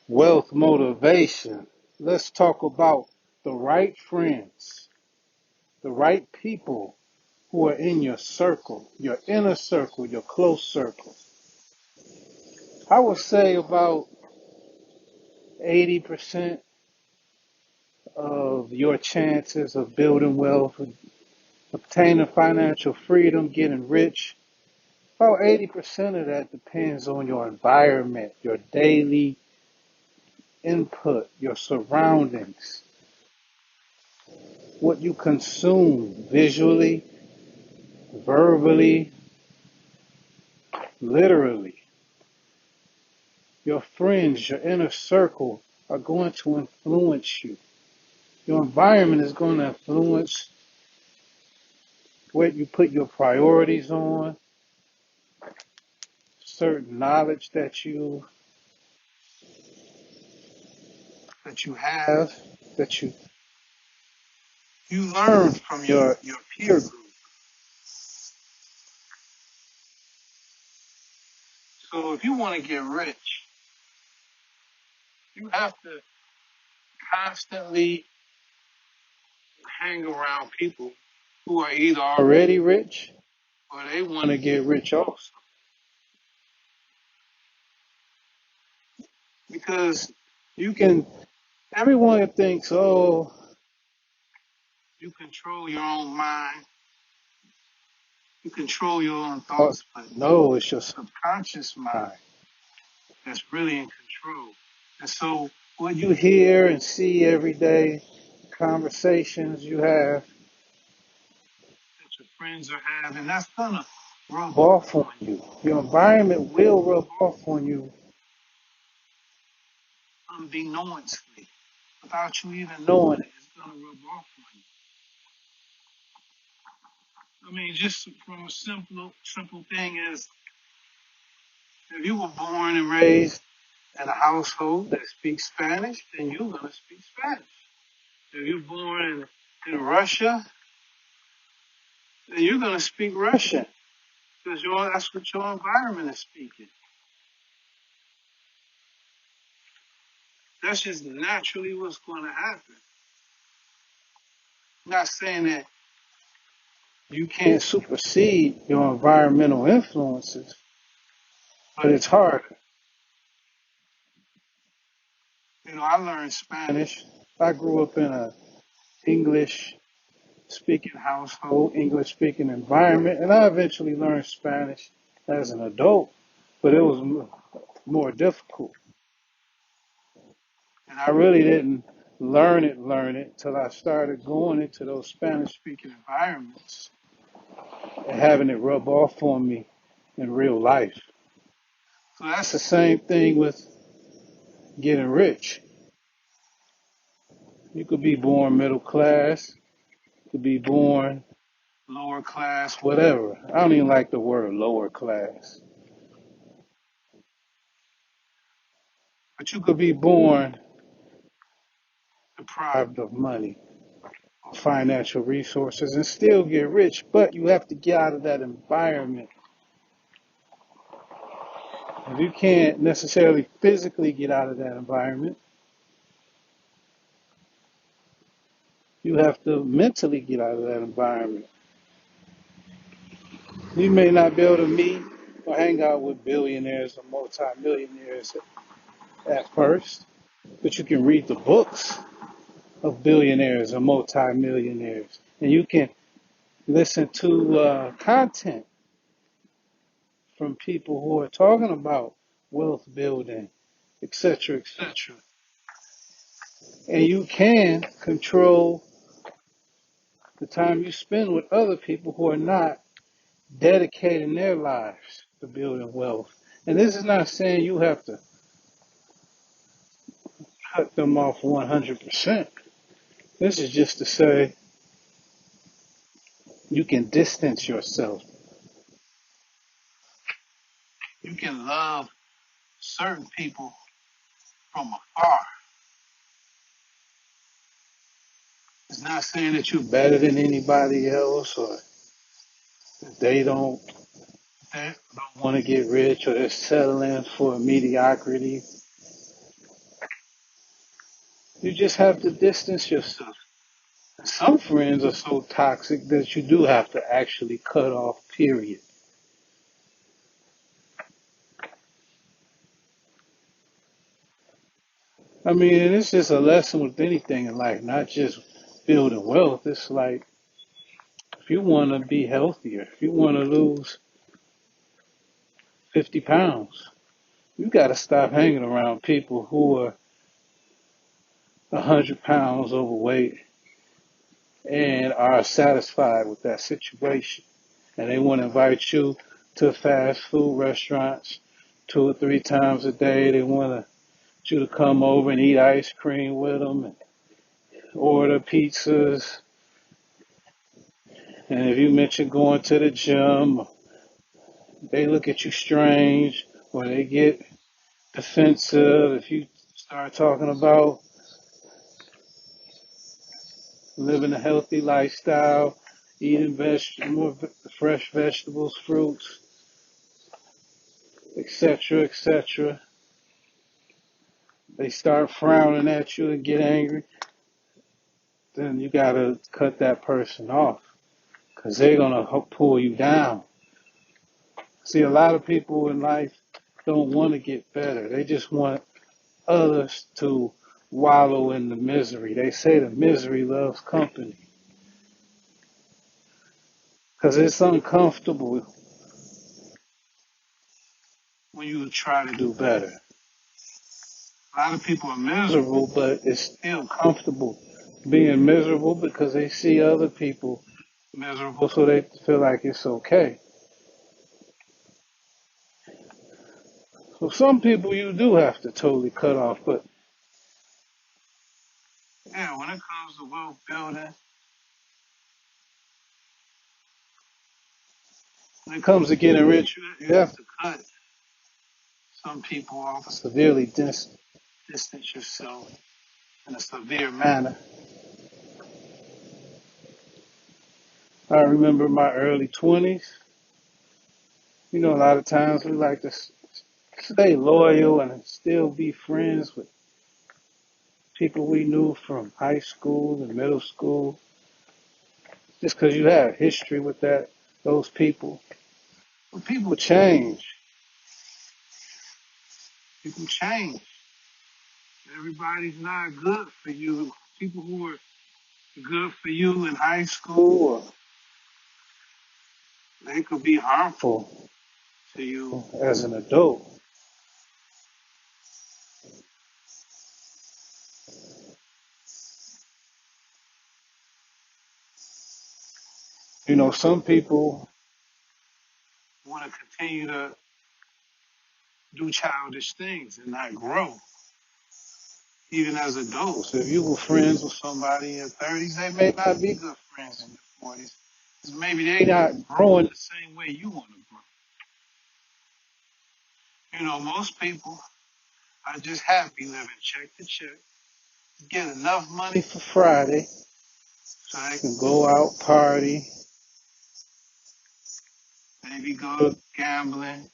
Wealth motivation. Let's talk about the right friends, the right people who are in your circle, your inner circle, your close circle. I would say about 80% of your chances of building wealth, obtaining financial freedom, getting rich, about 80% of that depends on your environment, your daily input, your surroundings, what you consume visually, verbally, literally. Your friends, your inner circle are going to influence you. Your environment is going to influence what you put your priorities on, certain knowledge that you have, that you learn from your peer group. So if you want to get rich, you have to constantly hang around people who are either already rich or they want to get rich also. Because you can, everyone thinks, oh, you control your own mind, you control your own thoughts, but no, it's your subconscious mind that's really in control. And so what you hear and see every day, conversations you have that your friends are having, that's gonna rub off on you. Your environment will rub off on you unbeknownstly. Without you even knowing it, it's gonna rub off on you. I mean, just from a simple thing as if you were born and raised in a household that speaks Spanish, then you're gonna speak Spanish. If you're born in Russia, then you're gonna speak Russian because that's what your environment is speaking. That's just naturally what's going to happen. I'm not saying that you can't supersede your environmental influences, but it's harder. I learned Spanish. I grew up in a English speaking household, English speaking environment, and I eventually learned Spanish as an adult, but it was more difficult. And I really didn't learn it till I started going into those Spanish speaking environments and having it rub off on me in real life. So that's the same thing with getting rich. You could be born middle class, you could be born lower class, whatever. I don't even like the word lower class. But you could be born deprived of money, or financial resources, and still get rich, but you have to get out of that environment. If you can't necessarily physically get out of that environment, you have to mentally get out of that environment. You may not be able to meet or hang out with billionaires or multimillionaires at first, but you can read the books of billionaires or multimillionaires, and you can listen to content from people who are talking about wealth building, etc., etc. And you can control the time you spend with other people who are not dedicating their lives to building wealth. And this is not saying you have to cut them off 100%. This is just to say you can distance yourself. You can love certain people from afar. It's not saying that you're better than anybody else or that they don't want to get rich or they're settling for mediocrity. You just have to distance yourself. Some friends are so toxic that you do have to actually cut off, period. I mean, and it's just a lesson with anything in life, not just building wealth. It's like if you want to be healthier, if you want to lose 50 pounds, you got to stop hanging around people who are 100 pounds overweight and are satisfied with that situation. And they want to invite you to fast food restaurants 2 or 3 times a day. They want you to come over and eat ice cream with them and order pizzas. And if you mention going to the gym, they look at you strange or they get defensive if you start talking about living a healthy lifestyle, eating more fresh vegetables, fruits, etc., etc. They start frowning at you and get angry. Then you gotta cut that person off because they're gonna pull you down. See, a lot of people in life don't want to get better. They just want others to wallow in the misery. They say the misery loves company because it's uncomfortable when you try to do better. A lot of people are miserable, but it's still comfortable being miserable because they see other people miserable, so they feel like it's okay. So some people you do have to totally cut off, but yeah, when it comes to wealth building, when it comes to getting rich, you have to cut some people off, severely distance yourself in a severe manner. I remember my early 20s. You know, a lot of times we like to stay loyal and still be friends with people we knew from high school and middle school, just because you have history with those people. But people change. People change. Everybody's not good for you. People who were good for you in high school, they could be harmful to you as an adult. You know, some people want to continue to do childish things and not grow, even as adults. If you were friends with somebody in your 30s, they may not be good friends in your 40s. Because maybe they're not growing the same way you want to grow. You know, most people are just happy living check to check, get enough money for Friday so they can go out, party, maybe go to gambling,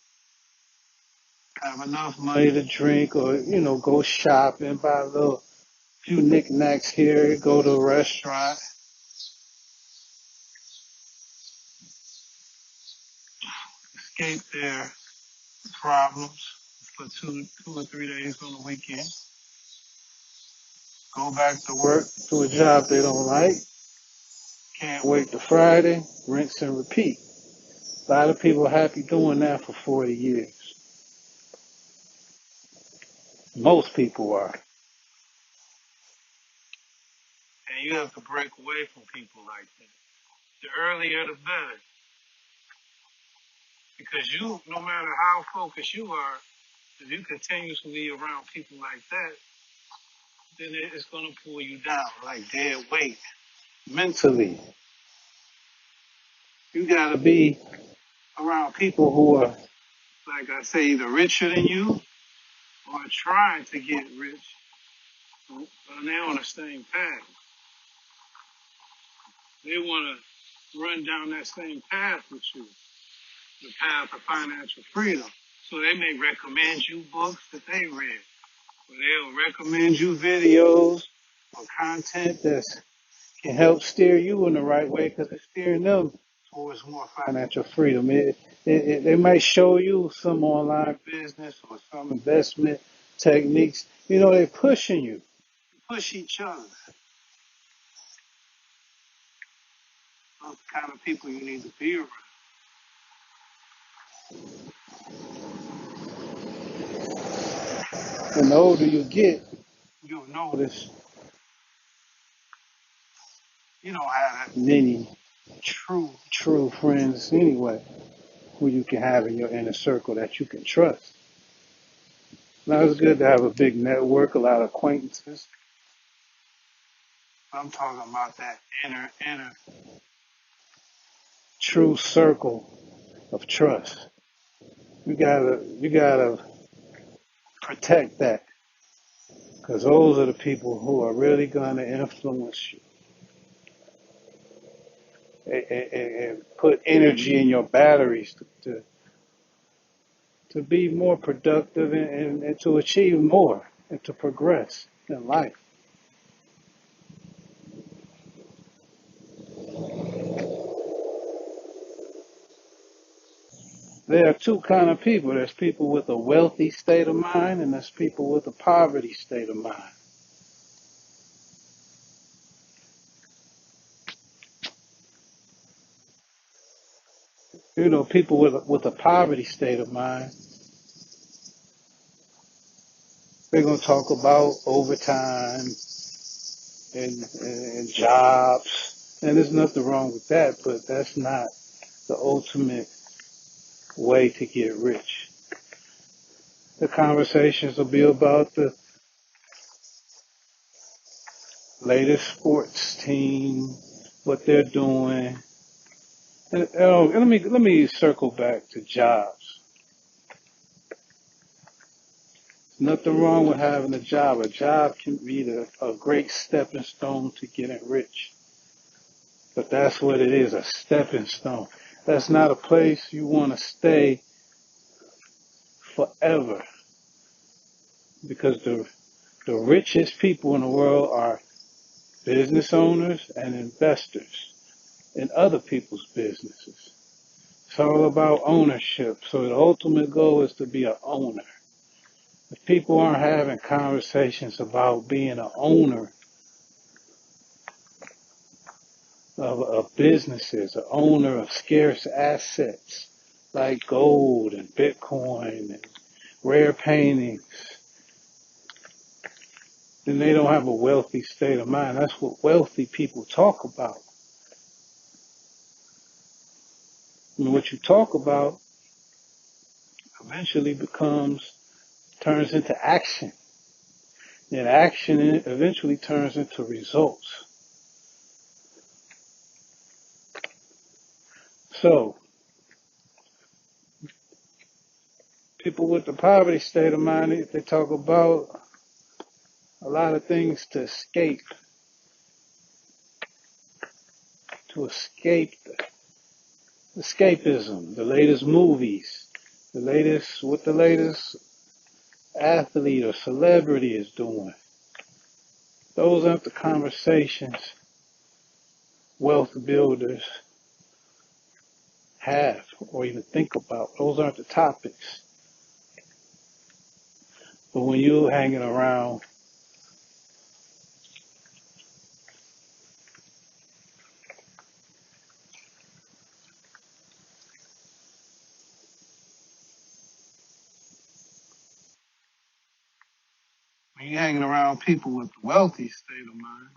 have enough money to drink, or, you know, go shopping, buy a little few knickknacks here, go to a restaurant, escape their problems for 2 or 3 days on the weekend, go back to work, to a job they don't like, can't wait to Friday, rinse and repeat. A lot of people are happy doing that for 40 years. Most people are. And you have to break away from people like that. The earlier the better. Because you, no matter how focused you are, if you continuously around people like that, then it's going to pull you down like dead weight. Mentally, you got to be around people who are, like I say, either richer than you or trying to get rich. And they're on the same path. They want to run down that same path with you, the path of financial freedom. So they may recommend you books that they read, or they'll recommend you videos for content that can help steer you in the right way because it's steering them towards more financial freedom. They might show you some online business or some investment techniques. You know, they're pushing you, push each other. Those kind of people you need to be around. And the older you get, you'll notice you don't have that many true friends anyway, who you can have in your inner circle that you can trust. Now it's good to have a big network, a lot of acquaintances. I'm talking about that inner true circle of trust. You gotta protect that because those are the people who are really gonna influence you and put energy in your batteries to be more productive and to achieve more and to progress in life. There are two kind of people. There's people with a wealthy state of mind and there's people with a poverty state of mind. You know, people with a poverty state of mind, they're going to talk about overtime and jobs. And there's nothing wrong with that, but that's not the ultimate way to get rich. The conversations will be about the latest sports team, what they're doing. And let me circle back to jobs. Nothing wrong with having a job. A job can be a great stepping stone to getting rich. But that's what it is, a stepping stone. That's not a place you want to stay forever because the richest people in the world are business owners and investors in other people's businesses. It's all about ownership. So the ultimate goal is to be an owner. If people aren't having conversations about being an owner of businesses, an owner of scarce assets like gold and Bitcoin and rare paintings, then they don't have a wealthy state of mind. That's what wealthy people talk about. And what you talk about eventually turns into action. And action eventually turns into results. So, people with the poverty state of mind, they talk about a lot of things to escape escapism, the latest movies, what the latest athlete or celebrity is doing. Those aren't the conversations wealth builders have or even think about. Those aren't the topics. But when you're hanging around people with wealthy state of mind,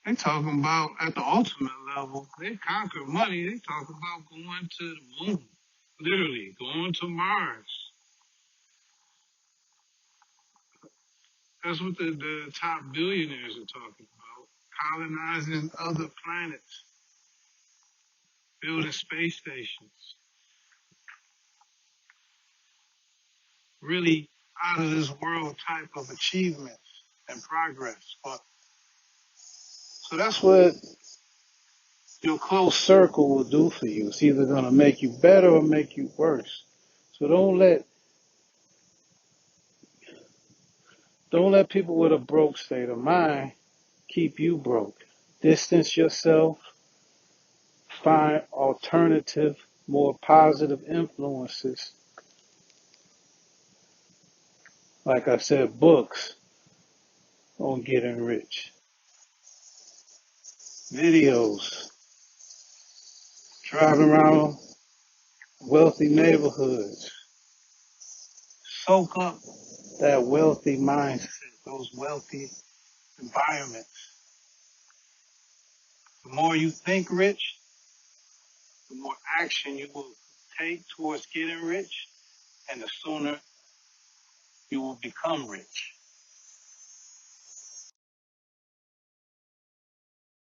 they talking about at the ultimate level, they conquer money, they talk about going to the moon. Literally, going to Mars. That's what the top billionaires are talking about. Colonizing other planets, building space stations. Really out of this world type of achievements and progress. So that's what your close circle will do for you. It's either going to make you better or make you worse. So don't let Don't let people with a broke state of mind keep you broke. Distance yourself. Find alternative, more positive influences. Like I said, books on getting rich, videos, driving around wealthy neighborhoods. Soak up that wealthy mindset, those wealthy environments. The more you think rich, the more action you will take towards getting rich, and the sooner you will become rich.